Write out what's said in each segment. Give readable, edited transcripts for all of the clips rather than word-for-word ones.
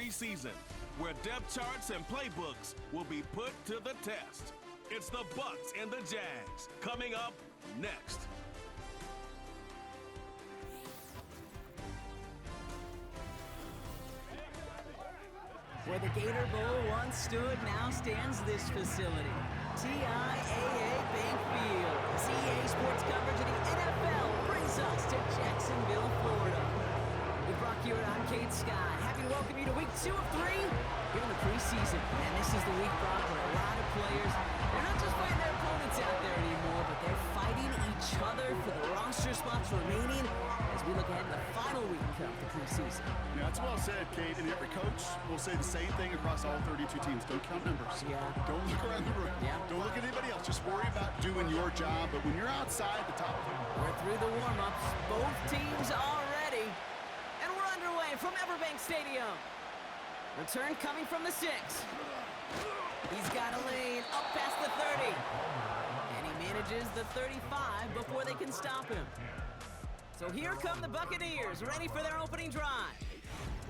preseason, where depth charts and playbooks will be put to the test. It's the Bucs and the Jags coming up next. Where the Gator Bowl once stood, now stands this facility. TIAA Bank Field. CA Sports coverage of the NFL brings us to Jacksonville, Florida. With Brock Hewitt, I'm Kate Scott. Happy to welcome you to week 2 of 3 here in the preseason. And this is the week, Brock, where a lot of players, they're not just fighting their opponents out there anymore, but they're fighting each other for the roster spots remaining as we look ahead to the final week of the preseason. Yeah, that's well said, Kate. And every coach will say the same thing across all 32 teams. Don't count numbers. Yeah. Don't look around the room. Yeah. Don't look at anybody else. Just worry about doing your job. But when you're outside the top, we're through the warm-ups. Both teams are ready. And we're underway from Everbank Stadium. Return coming from the 6. He's got a lane up past the 30. And he manages the 35 before they can stop him. So here come the Buccaneers, ready for their opening drive.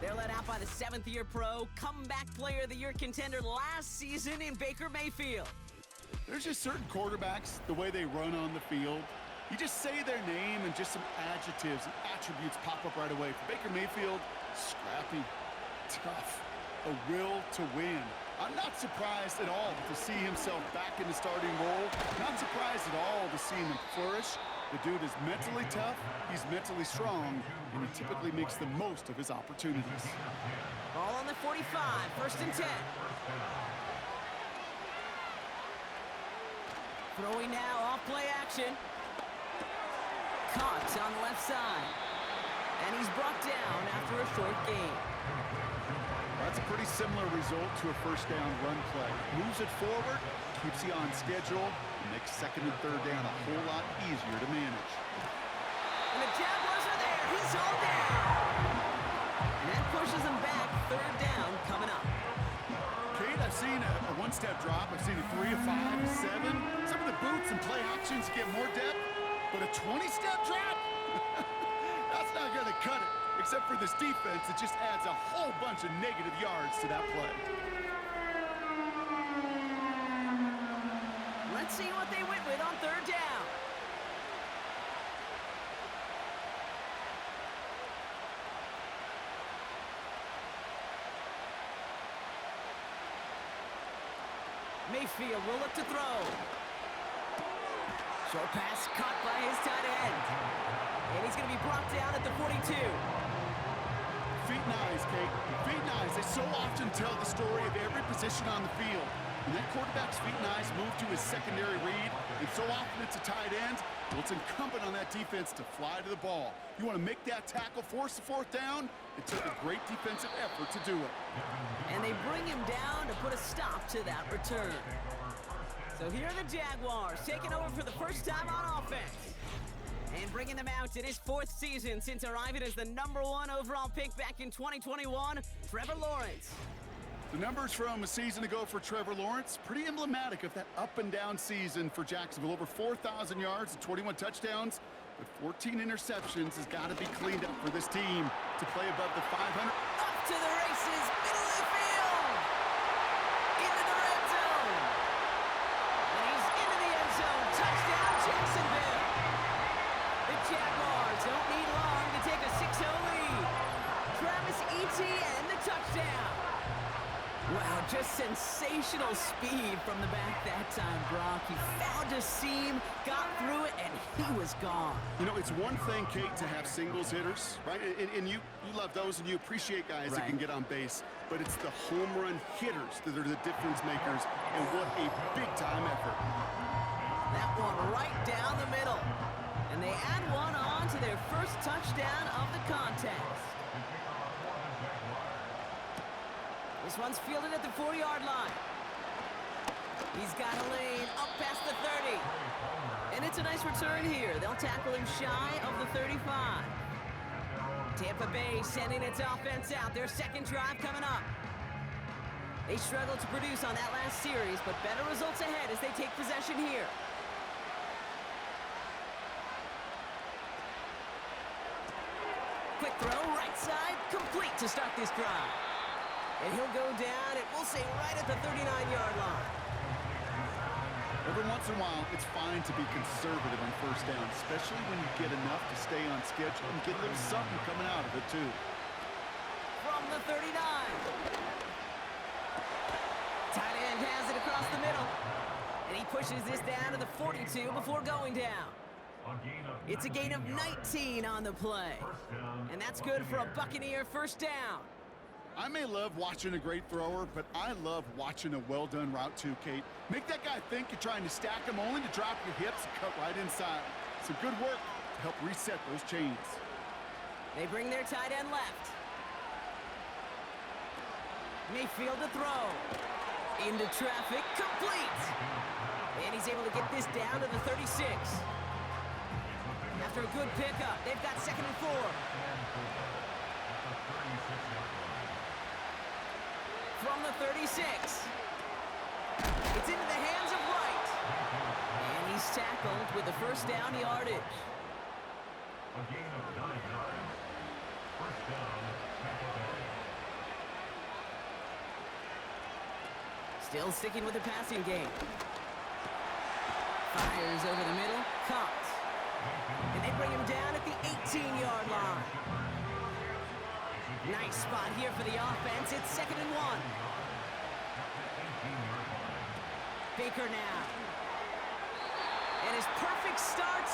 They're led out by the 7th-year pro, comeback player of the year contender last season in Baker Mayfield. there's just certain quarterbacks, the way they run on the field. You just say their name and just some adjectives and attributes pop up right away. For Baker Mayfield, scrappy, tough, a will to win. I'm not surprised at all to see himself back in the starting role. Not surprised at all to see him flourish. The dude is mentally tough, he's mentally strong, and he typically makes the most of his opportunities. Ball on the 45, 1st and 10. Throwing now, off play action. Caught on the left side. And he's brought down after a short gain. That's a pretty similar result to a first down run play. Moves it forward, keeps you on schedule, and makes 2nd and 3rd down a whole lot easier to manage. And the Jaguars are there. He's all down. And that pushes him back. 3rd down coming up. Kate, I've seen a one-step drop. I've seen a 3, a 5, a 7. Some of the boots and play actions get more depth, but a 20-step drop? That's not going to cut it. Except for this defense, it just adds a whole bunch of negative yards to that play. Let's see what they went with on 3rd down. Mayfield will look to throw. Short pass caught by his tight end. And he's going to be brought down at the 42. Feet and eyes, Kate. Feet and eyes. They so often tell the story of every position on the field. When that quarterback's feet and eyes move to his secondary read, and so often it's a tight end, well, it's incumbent on that defense to fly to the ball. You want to make that tackle, force the 4th down. It took a great defensive effort to do it. And they bring him down to put a stop to that return. So here are the Jaguars taking over for the first time on offense. And bringing them out in his 4th season since arriving as the #1 overall pick back in 2021, Trevor Lawrence. The numbers from a season ago for Trevor Lawrence, pretty emblematic of that up-and-down season for Jacksonville. Over 4,000 yards and 21 touchdowns, but 14 interceptions has got to be cleaned up for this team to play above the 500. Up to the races, middle of the field, into the red zone. And he's into the end zone. Touchdown, Jacksonville. The Jaguars don't need long to take a 6-0 lead. Travis Etienne, the touchdown. Wow, just sensational speed from the back that time, Brock. He found a seam, got through it, and he was gone. You know, it's one thing, Kate, to have singles hitters, right? And you love those, and you appreciate guys that can get on base. But it's the home run hitters that are the difference makers, and what a big-time effort. That one right down the middle. And they add one on to their first touchdown of the contest. This one's fielded at the 4-yard line. He's got a lane up past the 30. And it's a nice return here. They'll tackle him shy of the 35. Tampa Bay sending its offense out. Their 2nd drive coming up. They struggled to produce on that last series, but better results ahead as they take possession here. Quick throw, right side, complete to start this drive. And he'll go down, and we'll say right at the 39-yard line. Every once in a while, it's fine to be conservative on first down, especially when you get enough to stay on schedule and get a little something coming out of it, too. From the 39. Tight end has it across the middle. And he pushes this down to the 42 before going down. It's a gain of 19 on the play. And that's good for a Buccaneer first down. I may love watching a great thrower, but I love watching a well-done route too, Kate. Make that guy think you're trying to stack him only to drop your hips and cut right inside. Some good work to help reset those chains. They bring their tight end left. Mayfield to throw. Into traffic, complete. And he's able to get this down to the 36. After a good pickup, they've got 2nd and 4. From the 36. It's into the hands of Wright. And he's tackled with the first down yardage. A gain of 9 yards. First down, Tampa Bay. Still sticking with the passing game. Fires over the middle, caught. And they bring him down at the 18-yard line. Nice spot here for the offense. It's 2nd and 1. Baker now. And his perfect start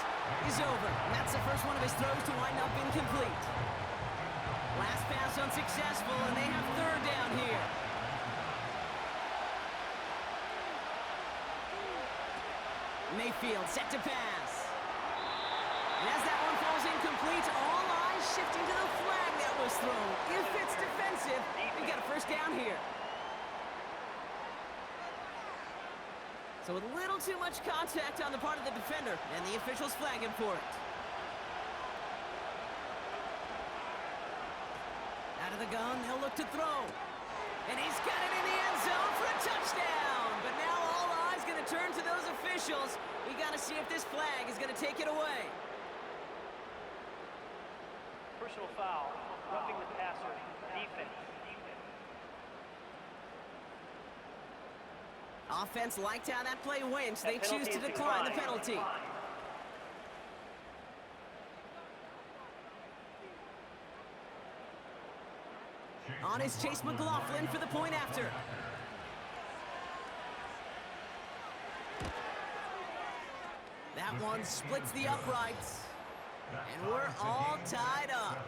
is over. And that's the first one of his throws to wind up incomplete. Last pass unsuccessful, and they have 3rd down here. Mayfield set to pass. And as that one falls incomplete, all eyes shifting to the flag that was thrown. If it's defensive, we got a first down here. So a little too much contact on the part of the defender, and the officials flag him for it. Out of the gun, they'll look to throw. And he's got it in the end zone for a touchdown. But now all eyes going to turn to those officials. We got to see if this flag is going to take it away. Personal foul, roughing the passer, defense. Offense liked how that play went. They choose to decline the penalty. On is Chase McLaughlin for the point after. That one splits the uprights. And we're all tied up.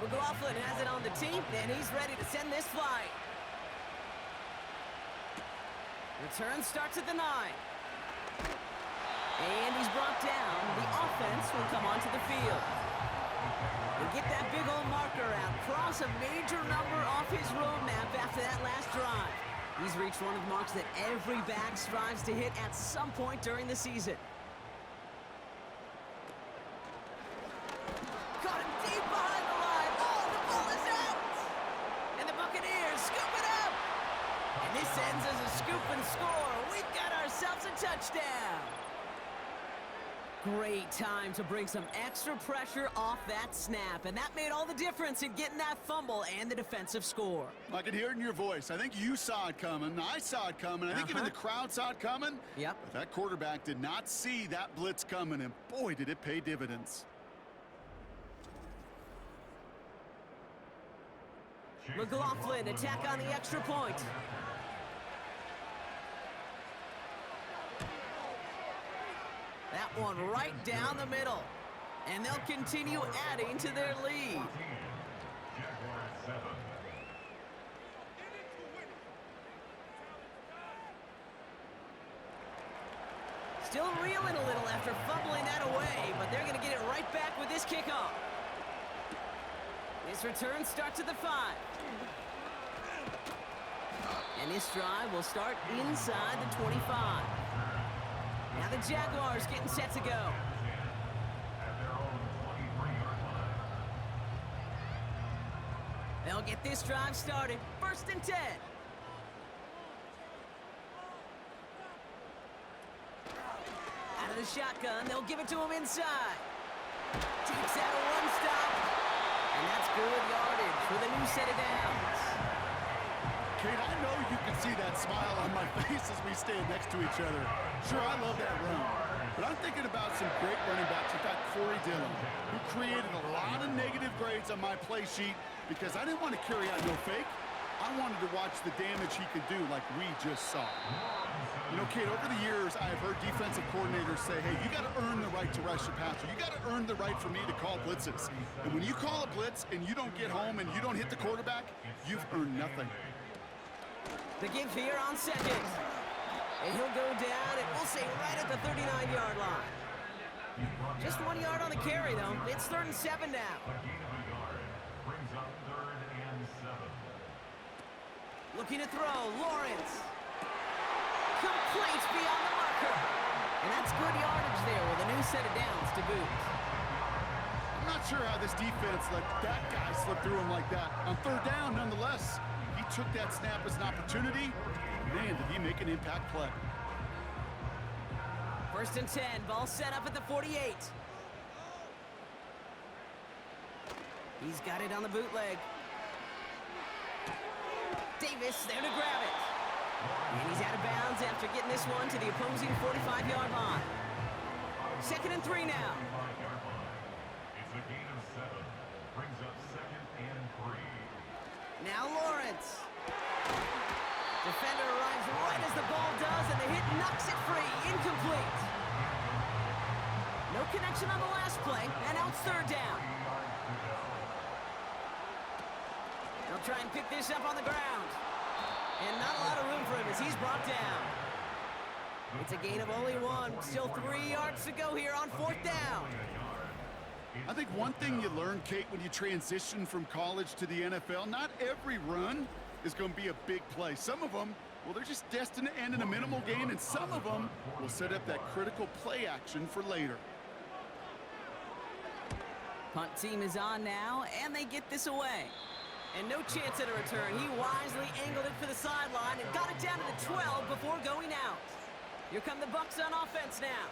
McLaughlin has it on the tee, and he's ready to send this flight. Return starts at the 9. And he's brought down. The offense will come onto the field. And get that big old marker out. Cross a major number off his roadmap after that last drive. He's reached one of the marks that every back strives to hit at some point during the season. Caught him deep behind the line. Oh, the ball is out! And the Buccaneers scoop it up! And this ends as a scoop and score. We've got ourselves a touchdown! Great time to bring some extra pressure off that snap, and that made all the difference in getting that fumble and the defensive score. I can hear it in your voice. I think you saw it coming. I saw it coming. I think even the crowd saw it coming. Yep. But that quarterback did not see that blitz coming, and boy, did it pay dividends. McLaughlin attack on the extra point. That one right down the middle. And they'll continue adding to their lead. Jaguars 7. Still reeling a little after fumbling that away, but they're going to get it right back with this kickoff. This return starts at the 5. And this drive will start inside the 25. Now the Jaguars getting set to go. At their own 23-yard line. They'll get this drive started. 1st and 10. Out of the shotgun. They'll give it to him inside. Takes out a one-stop. And that's good yardage for the new set of downs. Kate, I know you can see that smile on my face as we stand next to each other. Sure, I love that run. But I'm thinking about some great running backs. In fact, Corey Dillon, who created a lot of negative grades on my play sheet because I didn't want to carry out no fake. I wanted to watch the damage he could do like we just saw. You know, Kate, over the years, I've heard defensive coordinators say, hey, you got to earn the right to rush your passer. You got to earn the right for me to call blitzes. And when you call a blitz and you don't get home and you don't hit the quarterback, you've earned nothing. The give here on second. And he'll go down, and we'll say right at the 39-yard line. Just 1 yard on the carry, though. It's 3rd and 7 now. Brings up 3rd and 7. Looking to throw, Lawrence. Complete beyond the marker. And that's good yardage there with a new set of downs to boot. I'm not sure how this defense let that guy slip through him like that. On 3rd down, nonetheless, he took that snap as an opportunity. Man, did he make an impact play. 1st and 10, ball set up at the 48. He's got it on the bootleg. Davis there to grab it. And he's out of bounds after getting this one to the opposing 45-yard line. 2nd and 3 now. It's a gain of 7. Brings up 2nd and 3. Now Lawrence. Defender arrives right as the ball does, and the hit knocks it free. Incomplete. No connection on the last play, and now it's 3rd down. They'll try and pick this up on the ground. And not a lot of room for him as he's brought down. It's a gain of only 1. Still 3 yards to go here on 4th down. I think one thing you learn, Kate, when you transition from college to the NFL, not every run is going to be a big play. Some of them, well, they're just destined to end in a minimal gain, and some of them will set up that critical play action for later. Punt team is on now, and they get this away. And no chance at a return. He wisely angled it for the sideline and got it down to the 12 before going out. Here come the Bucs on offense now.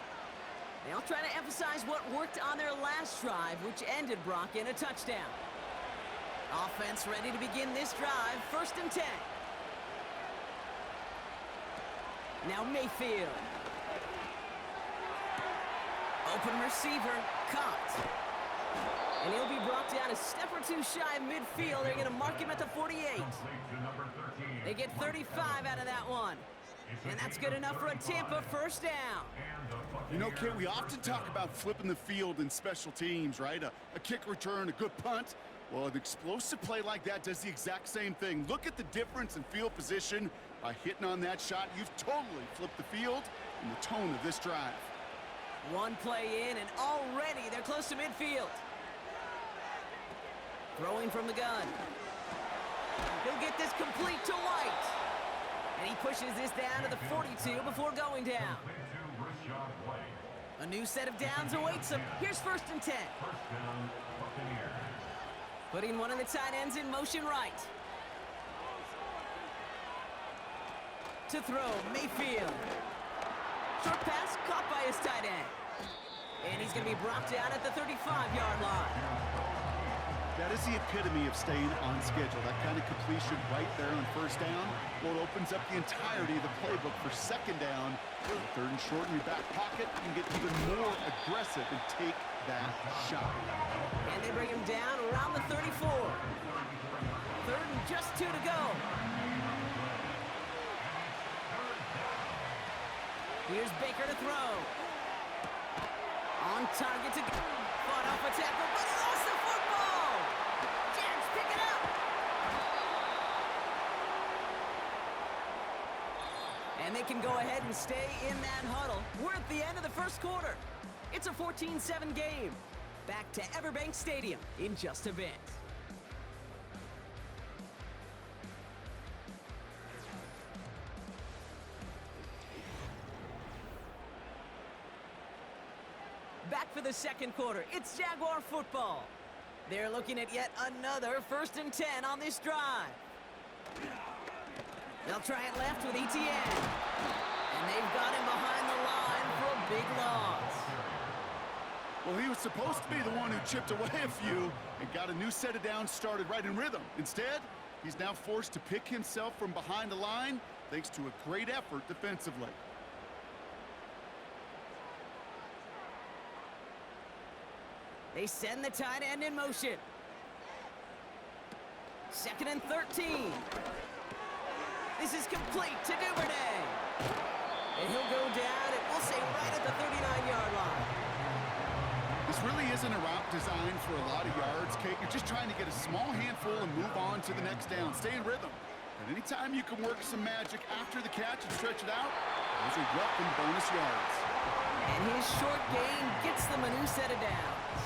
They'll try to emphasize what worked on their last drive, which ended, Brock, in a touchdown. Offense ready to begin this drive. 1st and 10. Now Mayfield. Open receiver, caught. And he'll be brought down a step or 2 shy of midfield. They're going to mark him at the 48. They get 35 out of that one. And that's good enough for a Tampa 1st down. You know, Kate, we often talk about flipping the field in special teams, right? A kick return, a good punt. Well, an explosive play like that does the exact same thing. Look at the difference in field position. By hitting on that shot, you've totally flipped the field and the tone of this drive. 1 play in, and already they're close to midfield. Throwing from the gun. He'll get this complete to White. And he pushes this down to the 42 before going down. A new set of downs awaits him. Here's 1st and 10. Putting one of the tight ends in motion right. To throw, Mayfield. Short pass caught by his tight end. And he's going to be brought down at the 35-yard line. That is the epitome of staying on schedule. That kind of completion right there on 1st down, well, it opens up the entirety of the playbook for 2nd down. 3rd and short in your back pocket, you can get even more aggressive and take that shot. And they bring him down around the 34. 3rd and just 2 to go. Here's Baker to throw. On target to fought off a tackle, but he lost the football. Jags pick it up. And they can go ahead and stay in that huddle. We're at the end of the 1st quarter. It's a 14-7 game. Back to Everbank Stadium in just a bit. Back for the 2nd quarter. It's Jaguar football. They're looking at yet another 1st and 10 on this drive. They'll try it left with ETN. And they've got him behind the line for a big loss. Well, he was supposed to be the one who chipped away a few and got a new set of downs started right in rhythm. Instead, he's now forced to pick himself from behind the line thanks to a great effort defensively. They send the tight end in motion. 2nd and 13. This is complete to Duvernay. And he'll go down, and we'll say right at the 39-yard line. This really isn't a route designed for a lot of yards, Kate. You're just trying to get a small handful and move on to the next down. Stay in rhythm. And anytime you can work some magic after the catch and stretch it out, those are welcome bonus yards. And his short gain gets them a new set of downs.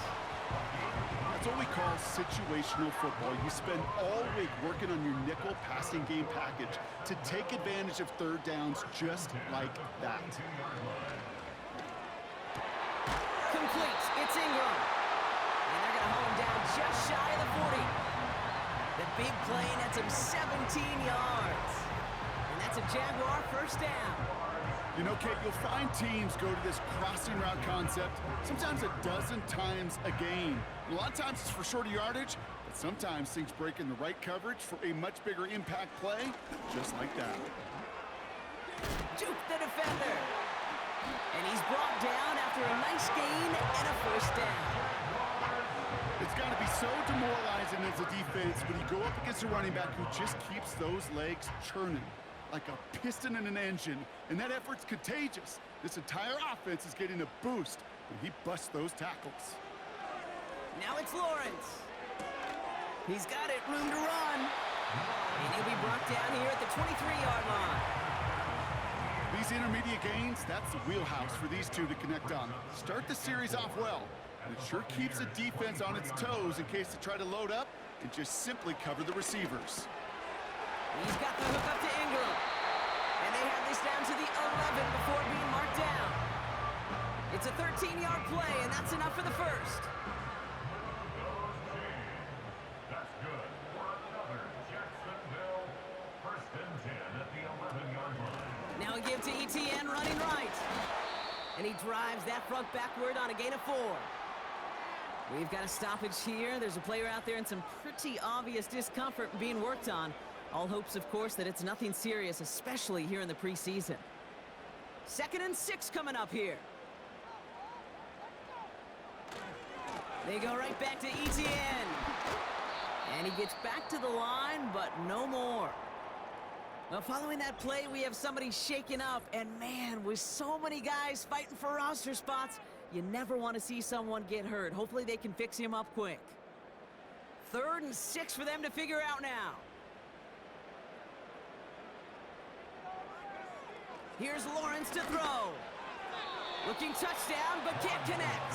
That's what we call situational football. You spend all week working on your nickel passing game package to take advantage of third downs just like that. Complete. It's Ingram. And they're going to hold him down just shy of the 40. The big play nets him 17 yards. And that's a Jaguar first down. You know, Kate, you'll find teams go to this crossing route concept sometimes a dozen times a game. A lot of times it's for shorter yardage, but sometimes things break in the right coverage for a much bigger impact play, just like that. Juke the defender. And he's brought down after a nice gain and a first down. It's got to be so demoralizing as a defense when you go up against a running back who just keeps those legs churning like a piston in an engine, and that effort's contagious. This entire offense is getting a boost when he busts those tackles. Now it's Lawrence. He's got it, room to run. And he'll be brought down here at the 23-yard line. These intermediate gains, that's the wheelhouse for these two to connect on. Start the series off well, and it sure keeps the defense on its toes in case they try to load up and just simply cover the receivers. He's got the hook up to Ingram. And they have this down to the 11 before being marked down. It's a 13-yard play, and that's enough for the first. That's good for another Jacksonville 1st and 10 at the 11-yard line. Now a give to ETN running right. And he drives that front backward on a gain of 4. We've got a stoppage here. There's a player out there in some pretty obvious discomfort being worked on. All hopes, of course, that it's nothing serious, especially here in the preseason. 2nd and 6 coming up here. They go right back to ETN. And he gets back to the line, but no more. Well, following that play, we have somebody shaken up. And, man, with so many guys fighting for roster spots, you never want to see someone get hurt. Hopefully they can fix him up quick. 3rd and 6 for them to figure out now. Here's Lawrence to throw. Looking touchdown, but can't connect.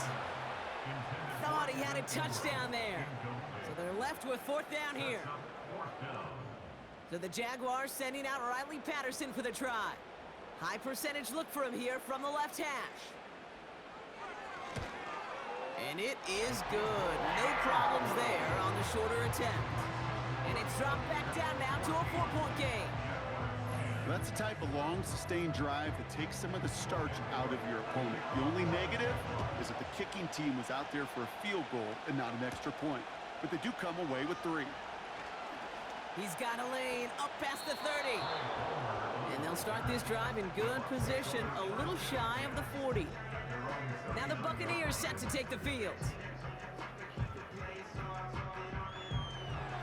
Thought he had a touchdown there. So they're left with 4th down here. So the Jaguars sending out Riley Patterson for the try. High percentage look for him here from the left hash. And it is good. No problems there on the shorter attempt. And it's dropped back down now to a 4-point game. That's the type of long, sustained drive that takes some of the starch out of your opponent. The only negative is that the kicking team was out there for a field goal and not an extra point. But they do come away with 3. He's got a lane up past the 30. And they'll start this drive in good position, a little shy of the 40. Now the Buccaneers set to take the field.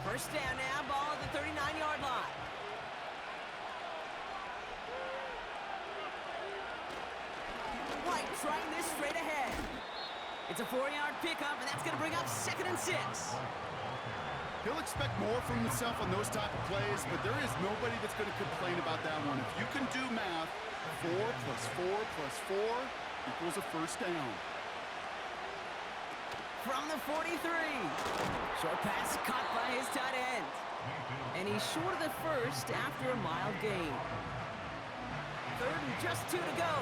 First down now, ball at the 39-yard line. White trying this straight ahead. It's a 4-yard pickup, and that's going to bring up 2nd and 6. He'll expect more from himself on those type of plays, but there is nobody that's going to complain about that one. If you can do math, 4 plus 4 plus 4 equals a first down. From the 43. Short pass caught by his tight end. And he's short of the first after a mild gain. 3rd and just 2 to go.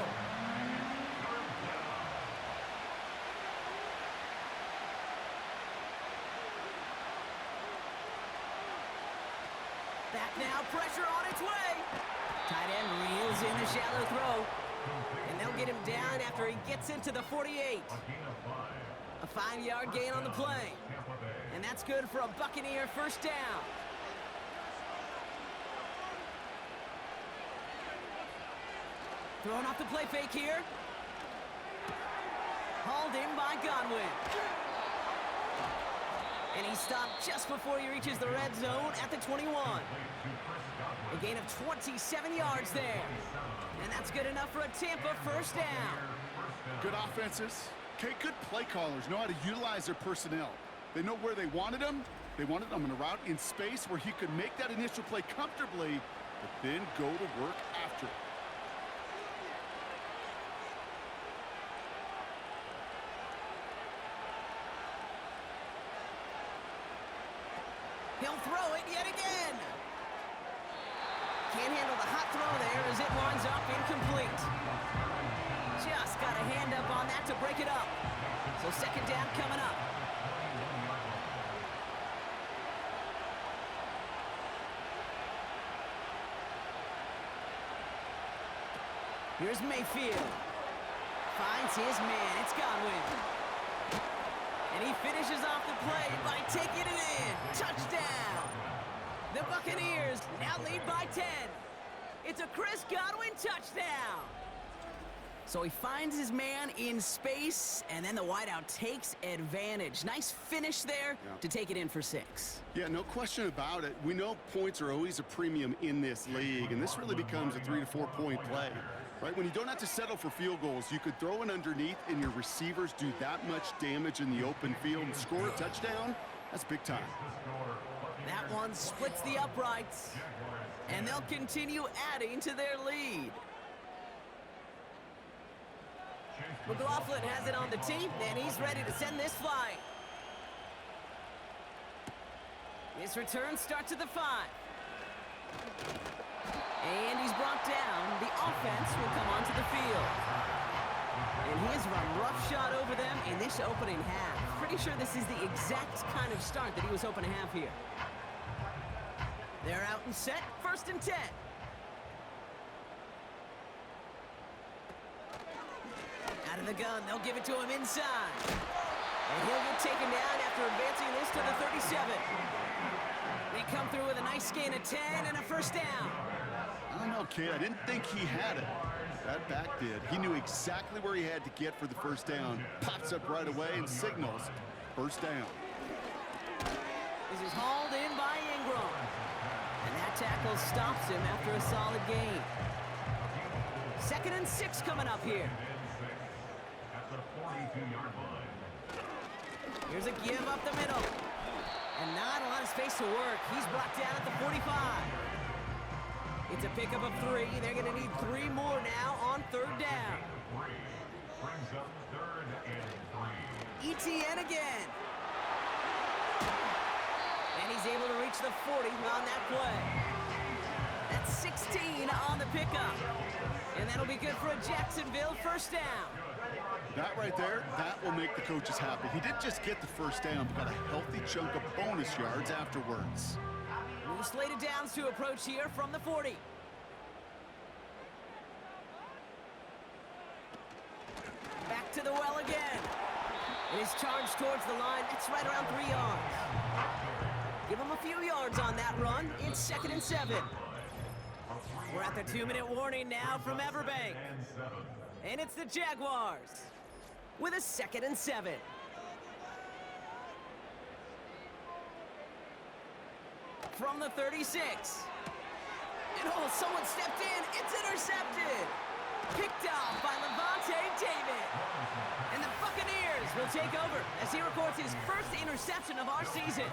Back now, pressure on its way. Tight end reels in the shallow throw. And they'll get him down after he gets into the 48. A 5-yard gain on the play. And that's good for a Buccaneer first down. Throwing off the play fake here. Hauled in by Godwin. And he stopped just before he reaches the red zone at the 21. A gain of 27 yards there. And that's good enough for a Tampa first down. Good offenses. Okay, good play callers know how to utilize their personnel. They know where they wanted him. They wanted him in a route in space where he could make that initial play comfortably, but then go to work after it. He'll throw it yet again. Can't handle the hot throw there as it winds up incomplete. Just got a hand up on that to break it up. So second down coming up. Here's Mayfield. Finds his man. It's Godwin. And he finishes off the play by taking it in. Touchdown. The Buccaneers now lead by 10. It's a Chris Godwin touchdown. So he finds his man in space, and then the wideout takes advantage. Nice finish there to take it in for 6. Yeah, no question about it. We know points are always a premium in this league, and this really becomes a 3 to 4 point play. Right, when you don't have to settle for field goals, you could throw it underneath and your receivers do that much damage in the open field and score a touchdown. That's big time. That one splits the uprights, and they'll continue adding to their lead. McLaughlin has it on the tee, and he's ready to send this flying. This return starts at the 5. And he's brought down. The offense will come onto the field. And he has run roughshod over them in this opening half. Pretty sure this is the exact kind of start that he was hoping to have here. They're out and set. First and 10. Out of the gun. They'll give it to him inside. And he'll get taken down after advancing this to the 37. They come through with a nice gain of 10 and a first down. I don't know, kid. I didn't think he had it. That back did. He knew exactly where he had to get for the first down. Pops up right away and signals first down. This is hauled in by Ingram. And that tackle stops him after a solid gain. 2nd and 6 coming up here. At the 42-yard line. Here's a give up the middle. And not a lot of space to work. He's brought down at the 45. It's a pickup of 3. They're going to need 3 more now on 3rd down. Brings up 3rd and 3. ETN again. And he's able to reach the 40 on that play. That's 16 on the pickup. And that'll be good for a Jacksonville first down. That right there, that will make the coaches happy. He didn't just get the first down, but got a healthy chunk of bonus yards afterwards. New slated downs to approach here from the 40. Back to the well again. It is charged towards the line. It's right around 3 yards. Give him a few yards on that run. It's 2nd and 7. We're at the 2-minute warning now from Everbank. And it's the Jaguars with a 2nd and 7. From the 36. And oh, someone stepped in. It's intercepted. Picked off by Levante David. And the Buccaneers will take over as he records his first interception of our season.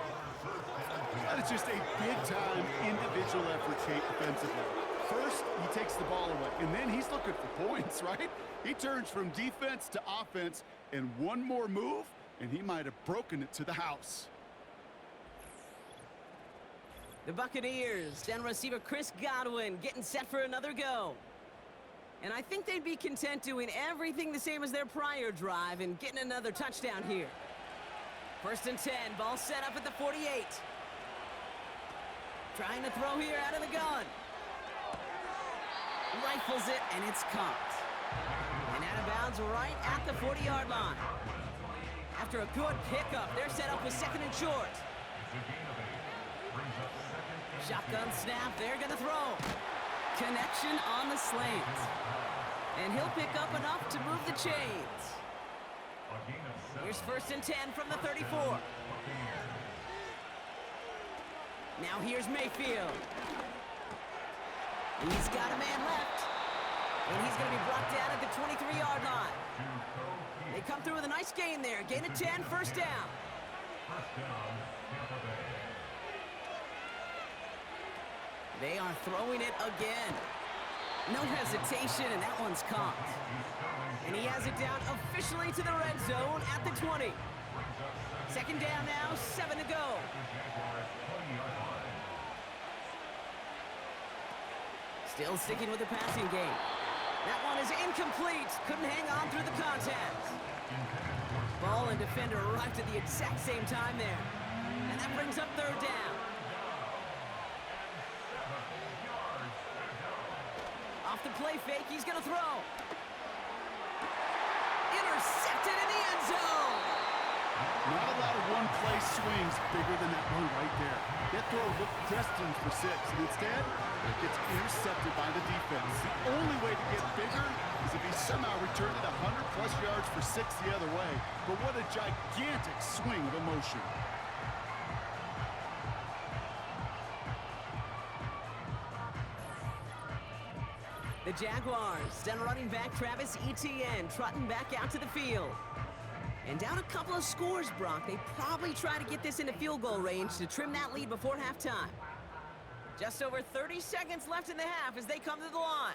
That is just a big-time individual effort offensively. First, he takes the ball away, and then he's looking for points, right? He turns from defense to offense, and one more move, and he might have broken it to the house. The Buccaneers, then receiver Chris Godwin getting set for another go. And I think they'd be content doing everything the same as their prior drive and getting another touchdown here. 1st and 10, ball set up at the 48. Trying to throw here out of the gun. Rifles it, and it's caught. And out of bounds right at the 40-yard line. After a good pickup, they're set up with 2nd and short. Shotgun snap, they're going to throw. Connection on the slant. And he'll pick up enough to move the chains. Here's 1st and 10 from the 34. Now here's Mayfield. He's got a man left. And he's going to be brought down at the 23-yard line. They come through with a nice gain there. Gain of 10, 1st down. They are throwing it again. No hesitation, and that one's caught. And he has it down officially to the red zone at the 20. 2nd down now, 7 to go. Still sticking with the passing game. That one is incomplete. Couldn't hang on through the contact. Ball and defender arrived at the exact same time there. And that brings up 3rd down. Off the play fake, he's going to throw. Intercepted in the end zone. Not a lot of one-play swings bigger than that one right there. That throw looked destined for 6, and instead, it gets intercepted by the defense. The only way to get bigger is if he somehow returned it 100-plus yards for 6 the other way. But what a gigantic swing of emotion. The Jaguars send running back Travis Etienne trotting back out to the field. And down a couple of scores, Brock. They probably try to get this into field goal range to trim that lead before halftime. Just over 30 seconds left in the half as they come to the line.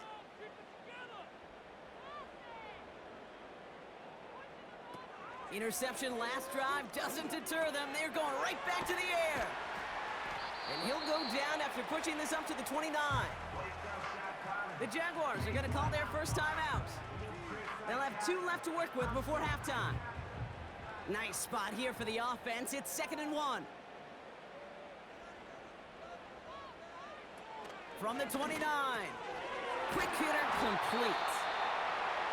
Interception last drive doesn't deter them. They're going right back to the air. And he'll go down after pushing this up to the 29. The Jaguars are going to call their first timeout. They'll have 2 left to work with before halftime. Nice spot here for the offense. It's 2nd and 1. From the 29. Quick hitter complete.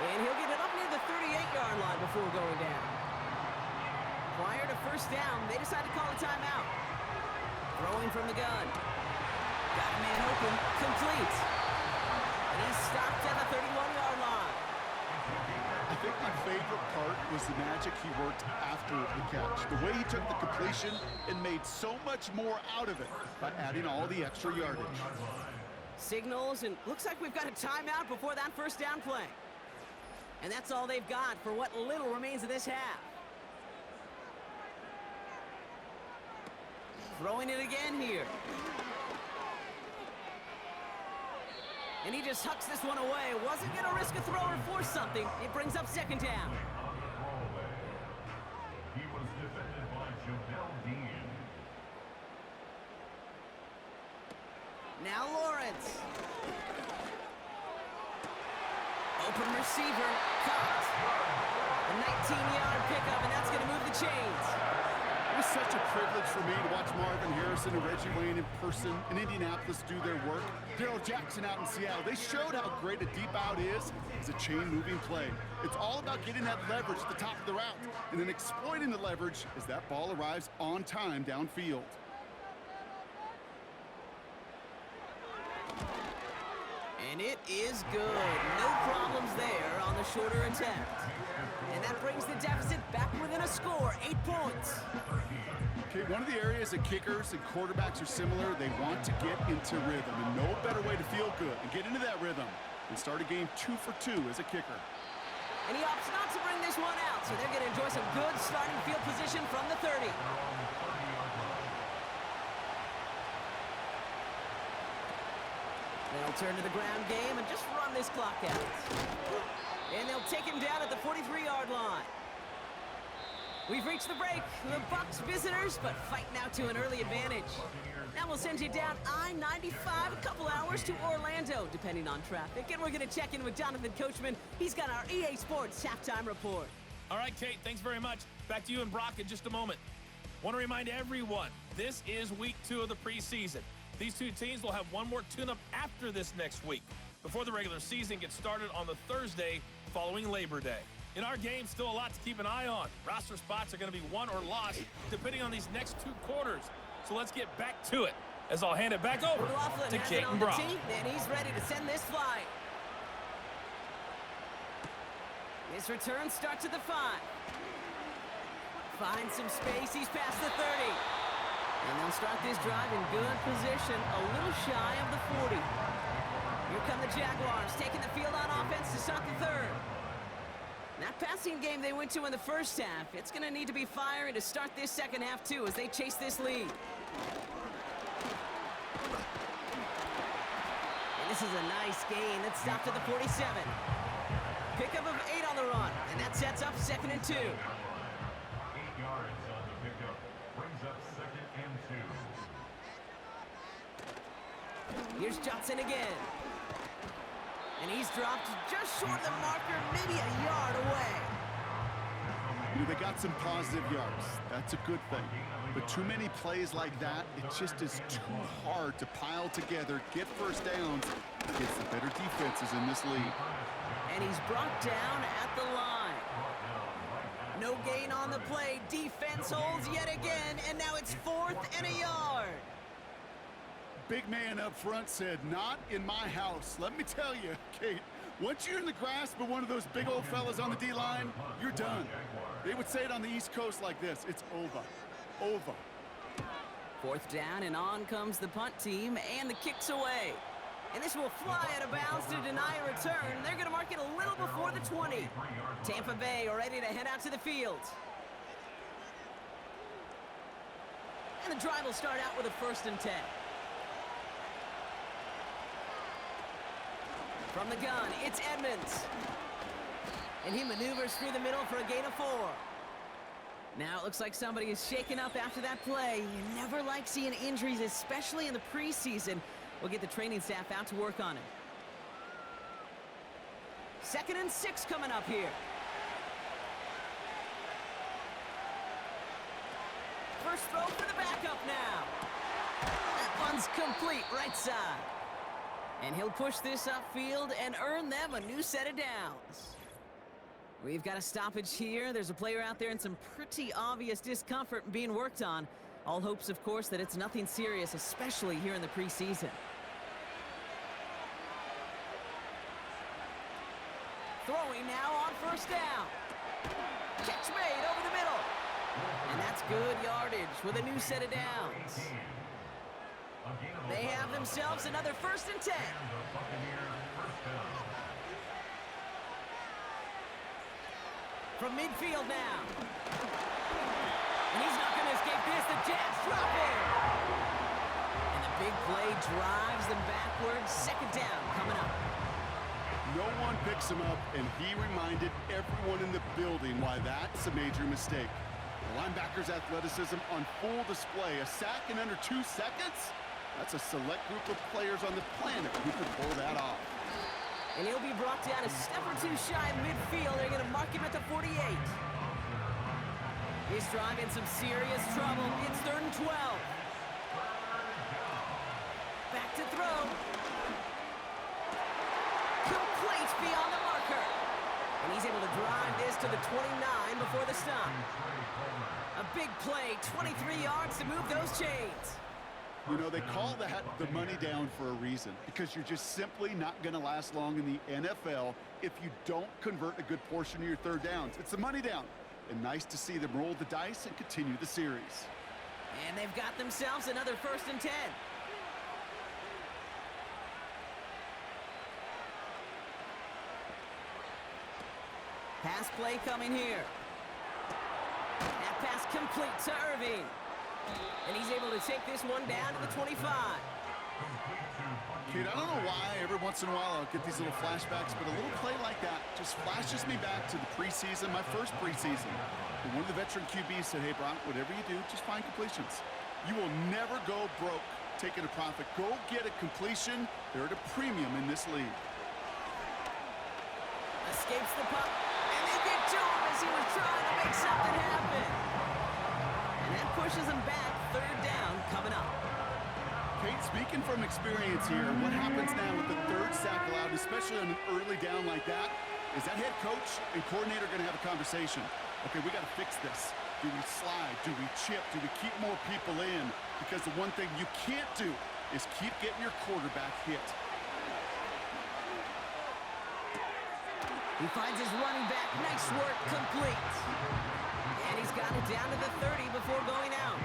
And he'll get it up near the 38-yard line before going down. Prior to 1st down, they decide to call a timeout. Throwing from the gun. Got a man open. Complete. And he's stopped at the 31-yard line. I think my favorite part was the magic he worked after the catch. The way he took the completion and made so much more out of it by adding all the extra yardage. Signals, and looks like we've got a timeout before that 1st down play. And that's all they've got for what little remains of this half. Throwing it again here. And he just hucks this one away. Wasn't going to risk a throw or force something. It brings up 2nd down. He was defended by Dean. Now Lawrence. Open receiver. Caught. A 19-yard pickup, and that's going to move the chains. It was such a privilege for me to watch Marvin Harrison and Reggie Wayne in person in Indianapolis do their work. Darrell Jackson out in Seattle. They showed how great a deep out is as a chain-moving play. It's all about getting that leverage at the top of the route and then exploiting the leverage as that ball arrives on time downfield. And it is good. No problems there on the shorter attempt. And that brings the deficit back within a score, 8 points. Okay, one of the areas that kickers and quarterbacks are similar, they want to get into rhythm. And no better way to feel good and get into that rhythm than start a game 2 for 2 as a kicker. And he opts not to bring this one out, so they're going to enjoy some good starting field position from the 30. They'll turn to the ground game and just run this clock out. And they'll take him down at the 43-yard line. We've reached the break. The Bucs visitors, but fighting out to an early advantage. Now we'll send you down I-95 a couple hours to Orlando, depending on traffic. And we're going to check in with Jonathan Coachman. He's got our EA Sports halftime report. All right, Kate, thanks very much. Back to you and Brock in just a moment. Want to remind everyone, this is week 2 of the preseason. These two teams will have one more tune-up after this next week. before the regular season gets started on the Thursday following Labor Day. In our game, still a lot to keep an eye on. Roster spots are going to be won or lost depending on these next 2 quarters. So let's get back to it as I'll hand it back over to Kate and Prowl. And he's ready to send this flying. His return starts at the 5. Finds some space. He's past the 30. And they'll start this drive in good position, a little shy of the 40. Here come the Jaguars, taking the field on offense to start the 3rd. That passing game they went to in the first half, it's going to need to be fiery to start this second half, too, as they chase this lead. And this is a nice gain. That stopped at the 47. Pickup of 8 on the run, and that sets up 2nd and 2. 8 yards on the pickup. Brings up 2nd and 2. Here's Johnson again. And he's dropped just short of the marker, maybe a yard away. They got some positive yards. That's a good thing. But too many plays like that, it just is too hard to pile together, get first downs against the better defenses in this league. And he's brought down at the line. No gain on the play. Defense holds yet again, and now it's 4th and a yard. Big man up front said, not in my house. Let me tell you, Kate, once you're in the grasp of one of those big old fellas on the D-line, you're done. They would say it on the East Coast like this, it's over. Over. 4th down, and on comes the punt team, and the kick's away. And this will fly out of bounds to deny a return. They're going to mark it a little before the 20. Tampa Bay are ready to head out to the field. And the drive will start out with a 1st and 10. From the gun, it's Edmonds. And he maneuvers through the middle for a gain of 4. Now it looks like somebody is shaken up after that play. You never like seeing injuries, especially in the preseason. We'll get the training staff out to work on it. 2nd and 6 coming up here. First throw for the backup now. That one's complete, right side. And he'll push this upfield and earn them a new set of downs. We've got a stoppage here. There's a player out there in some pretty obvious discomfort being worked on. All hopes, of course, that it's nothing serious, especially here in the preseason. Throwing now on 1st down. Catch made over the middle. And that's good yardage with a new set of downs. They have themselves another 1st and 10. From midfield now. And he's not going to escape this. The Jags drop in. And the big play drives them backwards. 2nd down coming up. No one picks him up, and he reminded everyone in the building why that's a major mistake. The linebacker's athleticism on full display. A sack in under 2 seconds? That's a select group of players on the planet who could pull that off. And he'll be brought down a step or 2 shy of midfield. They're going to mark him at the 48. He's driving some serious trouble. It's 3rd and 12. Back to throw. Complete beyond the marker. And he's able to drive this to the 29 before the stop. A big play, 23 yards to move those chains. You know, they call that the money down for a reason, because you're just simply not going to last long in the NFL if you don't convert a good portion of your 3rd downs. It's the money down. And nice to see them roll the dice and continue the series. And they've got themselves another 1st and 10. Pass play coming here. That pass complete to Irving. And he's able to take this one down to the 25. Kate, I don't know why every once in a while I'll get these little flashbacks, but a little play like that just flashes me back to the preseason, my first preseason. And one of the veteran QBs said, hey, Brock, whatever you do, just find completions. You will never go broke taking a profit. Go get a completion. They're at a premium in this league. Escapes the puck. And they get to him as he was trying to make something happen. And that pushes him back. 3rd down coming up. Kate's Speaking from experience here, what happens now with the third sack allowed, especially on an early down like that, is that head coach and coordinator going to have a conversation. Okay, we got to fix this. Do we slide? Do we chip? Do we keep more people in? Because the one thing you can't do is keep getting your quarterback hit. He finds his running back. Nice work, complete. And he's got it down to the 30 before going out.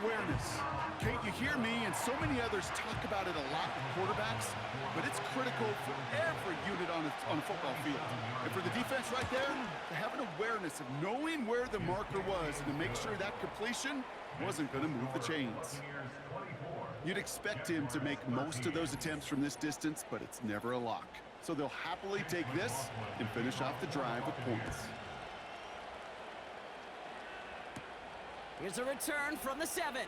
Awareness. Kate, you hear me and so many others talk about it a lot with quarterbacks, but it's critical for every unit on a football field. And for the defense right there, to have an awareness of knowing where the marker was and to make sure that completion wasn't going to move the chains. You'd expect him to make most of those attempts from this distance, but it's never a lock. So they'll happily take this and finish off the drive with points. Here's a return from the 7.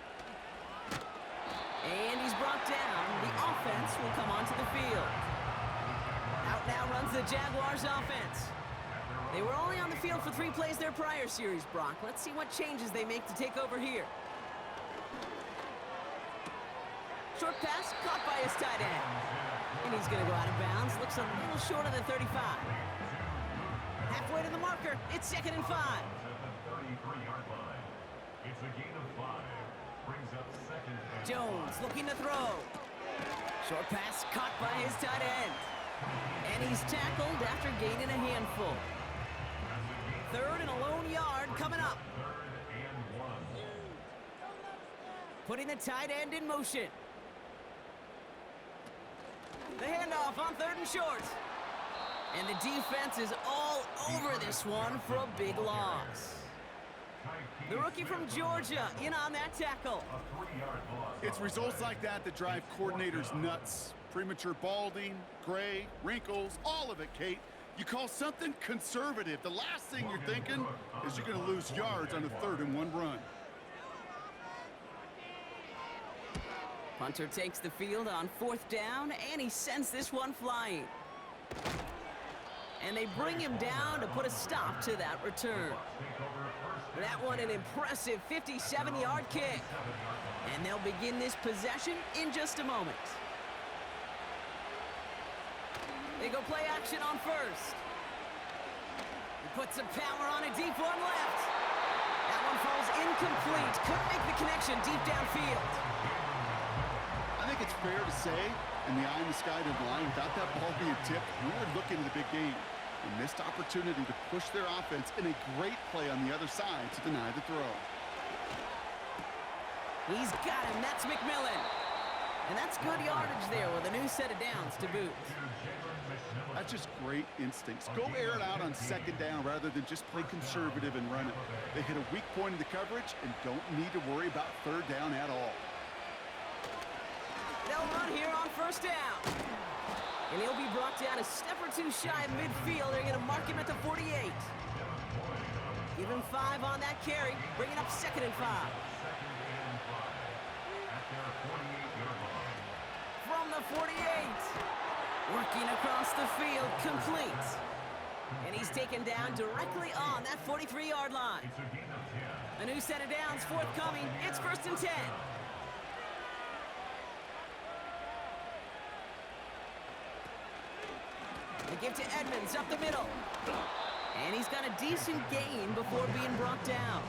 And he's brought down. The offense will come onto the field. Out now runs the Jaguars offense. They were only on the field for 3 plays their prior series, Brock. Let's see what changes they make to take over here. Short pass caught by his tight end. And he's going to go out of bounds. Looks a little short of the 35. Halfway to the marker. It's 2nd and 5. It's a gain of 5. Brings up 2nd and Jones looking to throw. Short pass caught by his tight end. And he's tackled after gaining a handful. 3rd and a lone yard coming up. 3rd and 1. Putting the tight end in motion. The handoff on 3rd and short. And the defense is all over this one for a big loss. The rookie from Georgia in on that tackle. It's results like that that drive coordinators nuts. Premature balding, gray, wrinkles, all of it, Kate. You call something conservative. The last thing you're thinking is you're going to lose yards on a 3rd and 1 run. Hunter takes the field on 4th down, and he sends this one flying. And they bring him down to put a stop to that return. That one an impressive 57-yard kick. And they'll begin this possession in just a moment. They go play action on 1st. He puts some power on a deep one left. That one falls incomplete. Couldn't make the connection deep downfield. I think it's fair to say, in the eye in the sky to the line, without that ball being tipped, we were looking at the big game. A missed opportunity to push their offense and a great play on the other side to deny the throw. He's got him. That's McMillan. And that's good yardage there with a new set of downs to boot. That's just great instincts. Go air it out on 2nd down rather than just play conservative and run it. They hit a weak point in the coverage and don't need to worry about 3rd down at all. They'll run here on 1st down. And he'll be brought down a step or 2 shy of midfield. They're going to mark him at the 48. Give him 5 on that carry, bringing up 2nd and 5. From the 48. Working across the field, complete. And he's taken down directly on that 43-yard line. A new set of downs forthcoming. It's 1st and 10. They give to Edmonds up the middle. And he's got a decent gain before being brought down.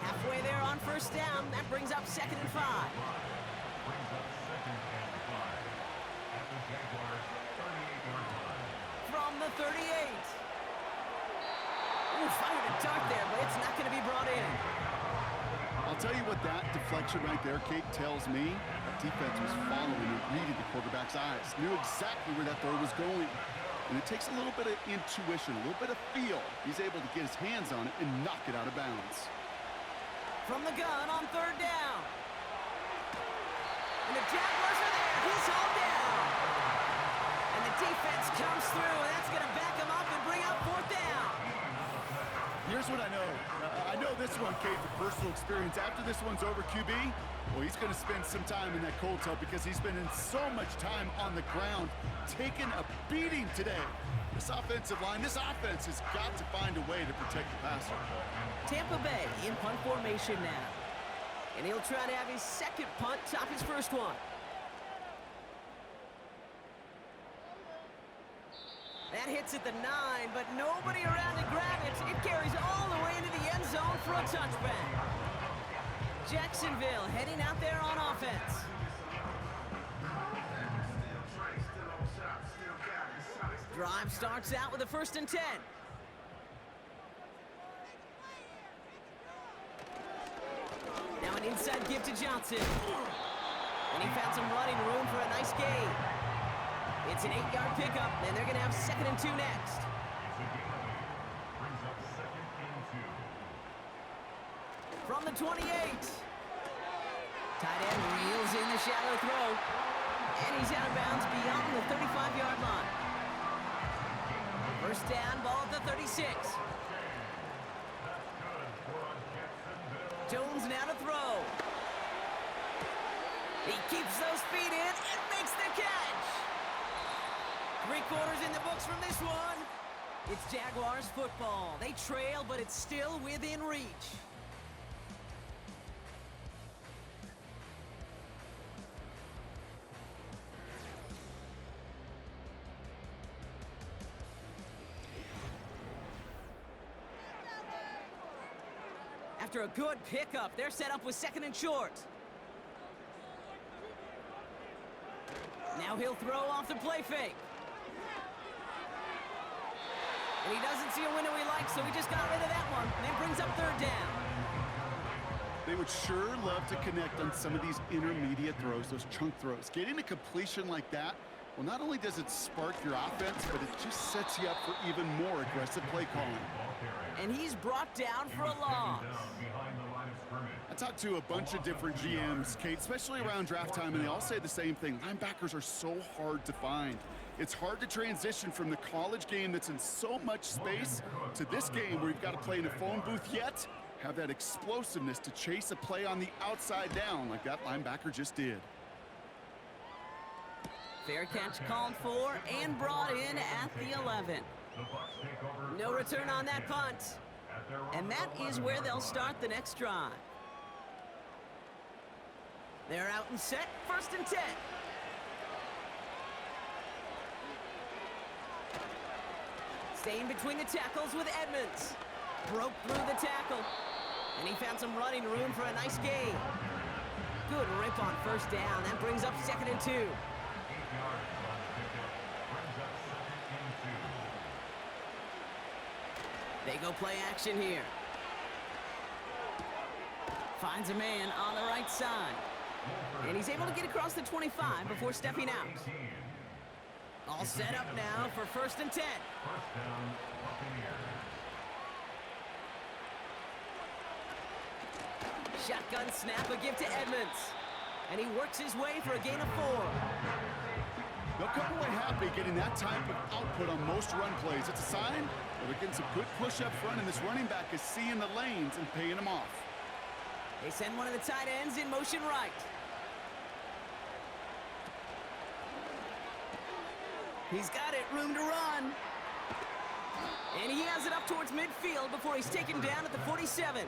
Halfway there on 1st down. That brings up 2nd and 5. From the 38. Ooh, fired a dart there, but it's not going to be brought in. I'll tell you what that deflection right there, Kate, tells me. That defense was following and reading the quarterback's eyes. Knew exactly where that throw was going. And it takes a little bit of intuition, a little bit of feel. He's able to get his hands on it and knock it out of bounds. From the gun on 3rd down. And the Jaguars are there. He's hauled down. And the defense comes through, and that's going to back him up and bring up 4th down. Here's what I know. I know this one, Kate, for personal experience. After this one's over, QB, well, he's going to spend some time in that cold tub because he's been in so much time on the ground, taking a beating today. This offensive line, this offense has got to find a way to protect the passer. Tampa Bay in punt formation now. And he'll try to have his second punt top his first one. That hits at the 9, but nobody around to grab it. It carries all the way into the end zone for a touchback. Jacksonville heading out there on offense. Drive starts out with a 1st and 10. Now an inside give to Johnson. And he found some running room for a nice gain. It's an 8-yard pickup, and they're going to have 2nd and 2 next. From the 28. Tight end reels in the shallow throw. And he's out of bounds beyond the 35-yard line. First down, ball at the 36. Jones now to throw. He keeps those feet in and makes the catch. 3 quarters in the books from this one. It's Jaguars football. They trail, but it's still within reach. After a good pickup, they're set up with 2nd and short. Now he'll throw off the play fake. And he doesn't see a window he likes, so he just got rid of that one. And it brings up 3rd down. They would sure love to connect on some of these intermediate throws, those chunk throws. Getting a completion like that, well, not only does it spark your offense, but it just sets you up for even more aggressive play calling. And he's brought down for a loss. I talked to a bunch of different GMs, Kate, especially around draft time, and they all say the same thing. Linebackers are so hard to find. It's hard to transition from the college game that's in so much space to this game where you've got to play in a phone booth yet have that explosiveness to chase a play on the outside down like that linebacker just did. Fair catch called for and brought in at the 11. No return on that punt. And that is where they'll start the next drive. They're out and set, 1st and 10. Staying between the tackles with Edmonds. Broke through the tackle. And he found some running room for a nice gain. Good rip on 1st down. That brings up 2nd and 2. They go play action here. Finds a man on the right side. And he's able to get across the 25 before stepping out. All set up now for 1st and 10. Shotgun snap, a give to Edmonds. And he works his way for a gain of 4. They'll come away happy getting that type of output on most run plays. It's a sign that they're getting some good push up front, and this running back is seeing the lanes and paying them off. They send one of the tight ends in motion right. He's got it, room to run. And he has it up towards midfield before he's taken down at the 47.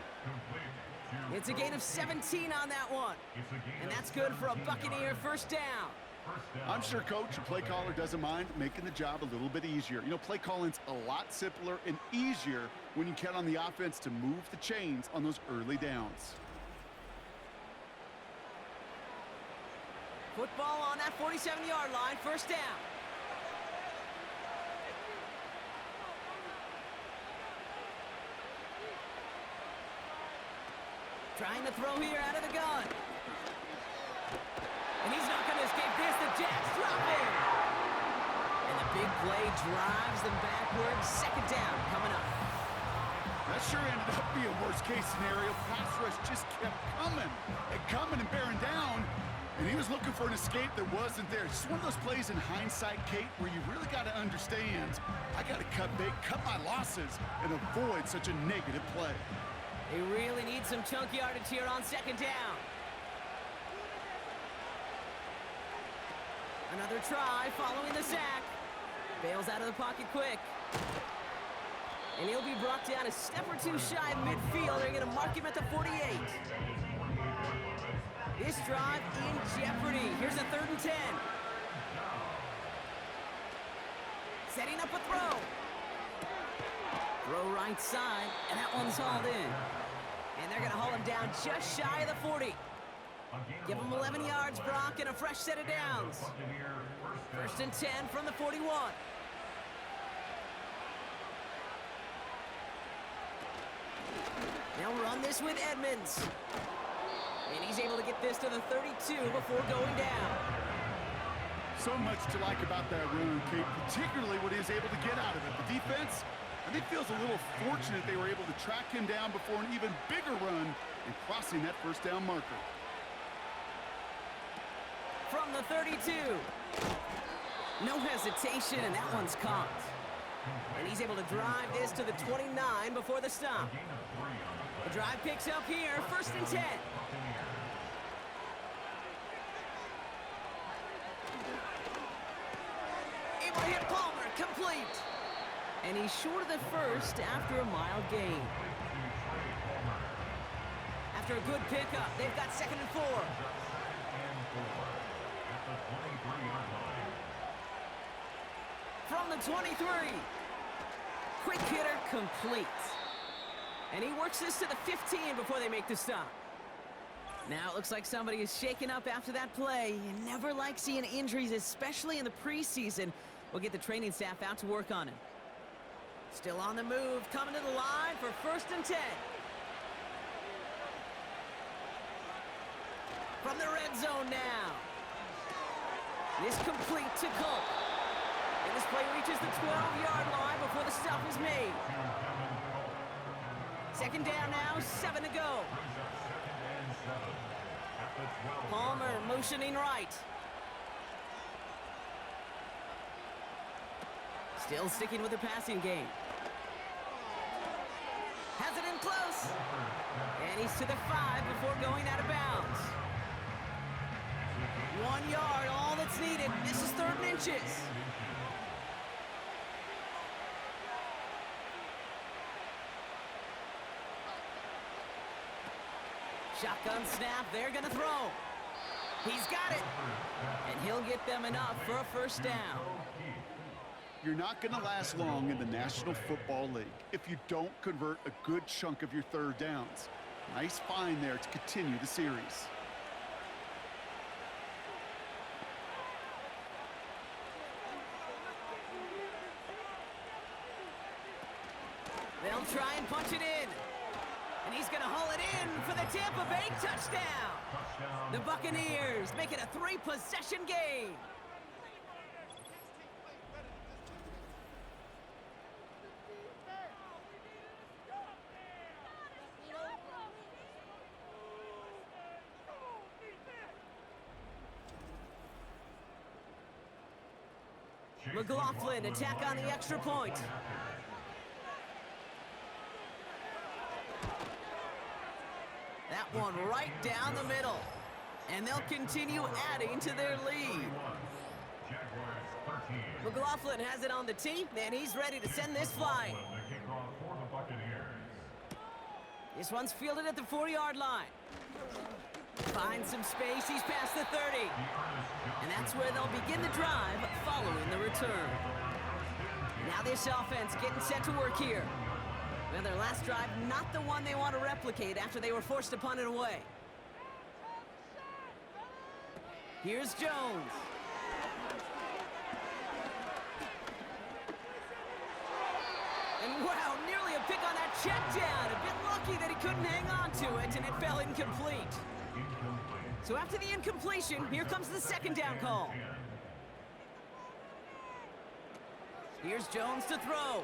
It's a gain of 17 on that one. And that's good for a Buccaneer 1st down. I'm sure coach or play caller doesn't mind making the job a little bit easier. You know, play calling's a lot simpler and easier when you count on the offense to move the chains on those early downs. Football on that 47-yard line, 1st down. Trying to throw here out of the gun. And he's not going to escape this. The Jags drop in. And the big play drives them backwards. 2nd down coming up. That sure ended up being a worst-case scenario. Pass rush just kept coming and bearing down. And he was looking for an escape that wasn't there. It's just one of those plays in hindsight, Kate, where you really got to understand, I got to cut bait, cut my losses, and avoid such a negative play. They really need some chunk yardage here on 2nd down. Another try following the sack. Bails out of the pocket quick. And he'll be brought down a step or two shy of midfield. They're going to mark him at the 48. this drive in jeopardy. Here's a 3rd and 10. Setting up a throw. Throw right side, and that one's hauled in. And they're going to haul him down just shy of the 40. Give him 11 yards, Brock, and a fresh set of downs. 1st and 10 from the 41. They'll run this with Edmonds. And he's able to get this to the 32 before going down. So much to like about that run, Kate, particularly what he was able to get out of it. The defense, I think, feels a little fortunate they were able to track him down before an even bigger run and crossing that 1st down marker. From the 32. No hesitation, and that one's caught. And he's able to drive this to the 29 before the stop. The drive picks up here, 1st and 10. Able to hit Palmer, complete. And he's short of the 1st after a mild gain. After a good pickup, they've got 2nd and 4. From the 23. Quick hitter complete. And he works this to the 15 before they make the stop. Now it looks like somebody is shaken up after that play. You never like seeing injuries, especially in the preseason. We'll get the training staff out to work on him. Still on the move, coming to the line for 1st and 10. From the red zone now. This complete to Colt. And this play reaches the 12-yard line before the stop is made. 2nd down now, 7 to go. Palmer motioning right. Still sticking with the passing game. Has it in close. And he's to the 5 before going out of bounds. 1 yard, all that's needed. This is 3rd and inches. Shotgun snap, they're gonna throw. He's got it. And he'll get them enough for a 1st down. You're not going to last long in the National Football League if you don't convert a good chunk of your 3rd downs. Nice find there to continue the series. They'll try and punch it in. And he's going to haul it in for the Tampa Bay touchdown. The Buccaneers make it a 3-possession game. McLaughlin attack on the extra point. That one right down the middle. And they'll continue adding to their lead. McLaughlin has it on the tee, and he's ready to send this flying. This one's fielded at the 4-yard line. Finds some space, he's past the 30. And that's where they'll begin the drive following the return. Now this offense getting set to work here. Well, their last drive, not the one they want to replicate after they were forced to punt it away. Here's Jones. And wow, nearly a pick on that check down. A bit lucky that he couldn't hang on to it, and it fell incomplete. So after the incompletion, here comes the 2nd down call. Here's Jones to throw.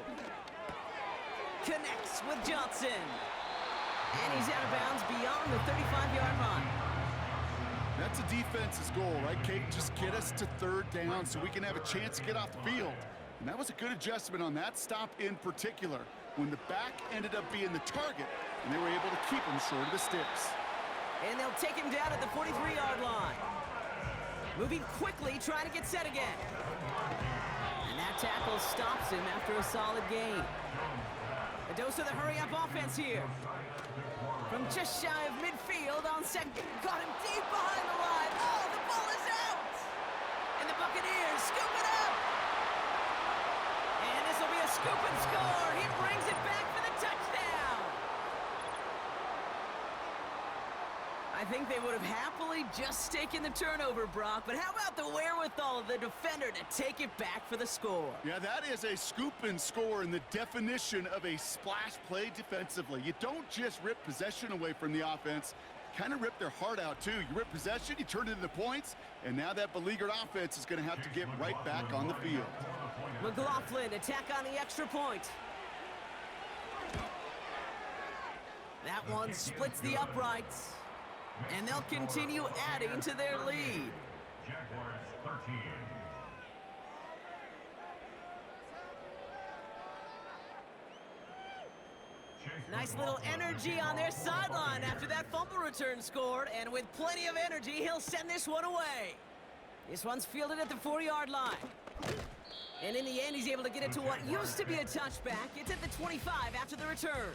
Connects with Johnson. And he's out of bounds beyond the 35-yard line. That's a defense's goal, right, Kate? Just get us to 3rd down so we can have a chance to get off the field. And that was a good adjustment on that stop in particular, when the back ended up being the target, and they were able to keep him short of the sticks. And they'll take him down at the 43-yard line. Moving quickly, trying to get set again. And that tackle stops him after a solid gain. A dose of the hurry-up offense here. From just shy of midfield on 2nd. Got him deep behind just taking the turnover, Brock, but how about the wherewithal of the defender to take it back for the score? Yeah, that is a scoop and score in the definition of a splash play defensively. You don't just rip possession away from the offense, kind of rip their heart out too. You rip possession, you turn it into points, and now that beleaguered offense is going to have to get right back on the field. McLaughlin attack on the extra point. That one splits the uprights, and they'll continue adding to their lead. Jaguars 13. Nice little energy on their sideline after that fumble return scored, and with plenty of energy, he'll send this one away. This one's fielded at the 4-yard line. And in the end, he's able to get it to what used to be a touchback. It's at the 25 after the return.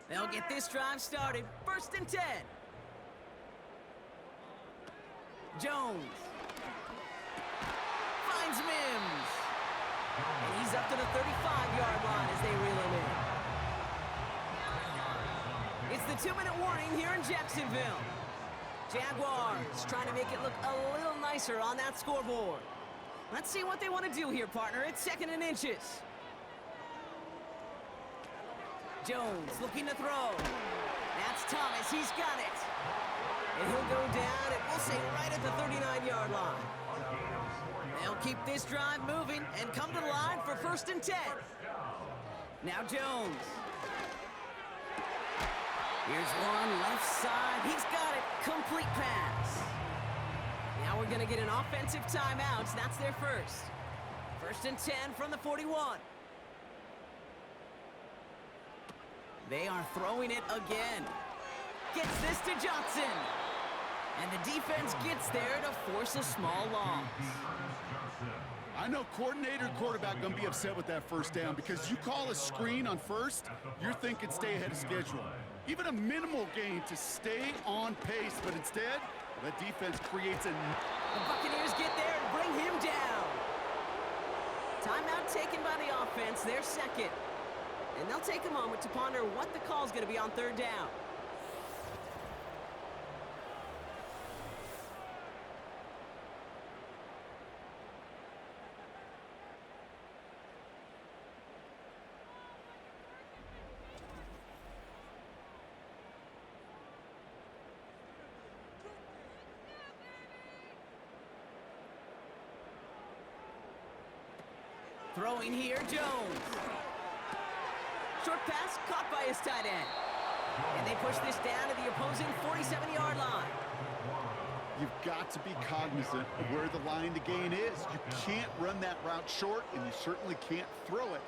They'll get this drive started. 1st and 10. Jones. Finds Mims. And he's up to the 35-yard line as they reel him in. It's the 2-minute warning here in Jacksonville. Jaguars trying to make it look a little nicer on that scoreboard. Let's see what they want to do here, partner. It's 2nd and inches. Jones looking to throw. That's Thomas. He's got it. And he'll go down, and we'll say right at the 39-yard line. They'll keep this drive moving and come to the line for 1st and 10. Now Jones. Here's one left side. He's got it. Complete pass. Now we're going to get an offensive timeout. That's their first. 1st and 10 from the 41. They are throwing it again. Gets this to Johnson. And the defense gets there to force a small loss. I know coordinator and quarterback going to be upset with that 1st down because you call a screen on 1st, you're thinking stay ahead of schedule. Even a minimal gain to stay on pace, but instead, that defense creates a... The Buccaneers get there and bring him down. Timeout taken by the offense, their 2nd. And they'll take a moment to ponder what the call is going to be on 3rd down. Throwing here, Jones. Short pass caught by his tight end. And they push this down to the opposing 47-yard line. You've got to be cognizant of where the line to gain is. You can't run that route short, and you certainly can't throw it.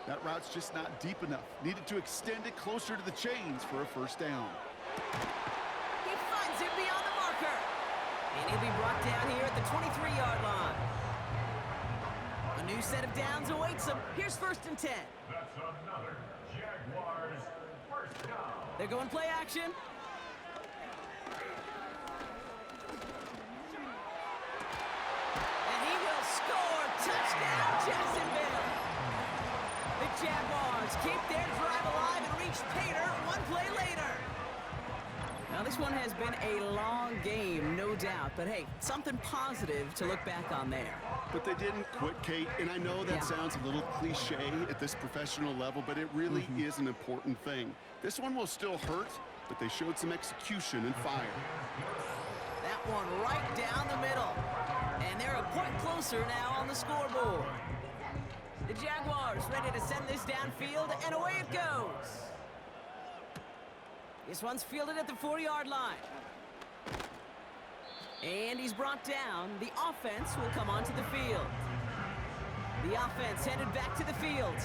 That route's just not deep enough. Needed to extend it closer to the chains for a 1st down. He finds him beyond the marker. And he'll be brought down here at the 23-yard line. A new set of downs awaits him. Here's 1st and 10. That's another Jaguars 1st down. They're going play action. And he will score. Touchdown, Jacksonville. The Jaguars keep their drive alive and reach Pater 1 play later. Now, this one has been a long game, no doubt. But, hey, something positive to look back on there. But they didn't quit, Kate, and I know that sounds a little cliche at this professional level, but it really is an important thing. This one will still hurt, but they showed some execution and fire. That one right down the middle. And they're a point closer now on the scoreboard. The Jaguars ready to send this downfield, and away it goes. This one's fielded at the 4-yard line. And he's brought down. The offense will come onto the field. The offense headed back to the field.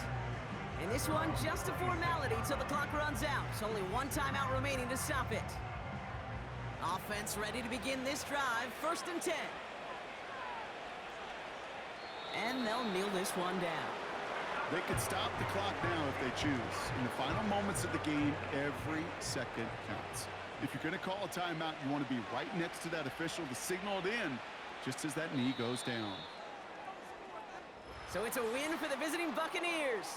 And this one just a formality till the clock runs out. It's only one timeout remaining to stop it. Offense ready to begin this drive. 1st and 10. And they'll kneel this one down. They could stop the clock now if they choose. In the final moments of the game, every second counts. If you're going to call a timeout, you want to be right next to that official to signal it in. just as that knee goes down. So it's a win for the visiting Buccaneers.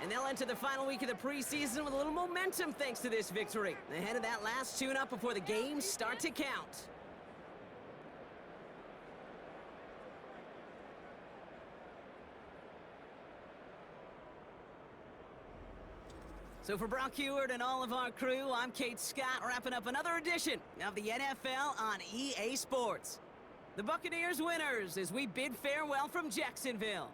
And they'll enter the final week of the preseason with a little momentum thanks to this victory. Ahead of that last tune-up before the games start to count. So for Brock Heward and all of our crew, I'm Kate Scott, wrapping up another edition of the NFL on EA Sports. The Buccaneers winners as we bid farewell from Jacksonville.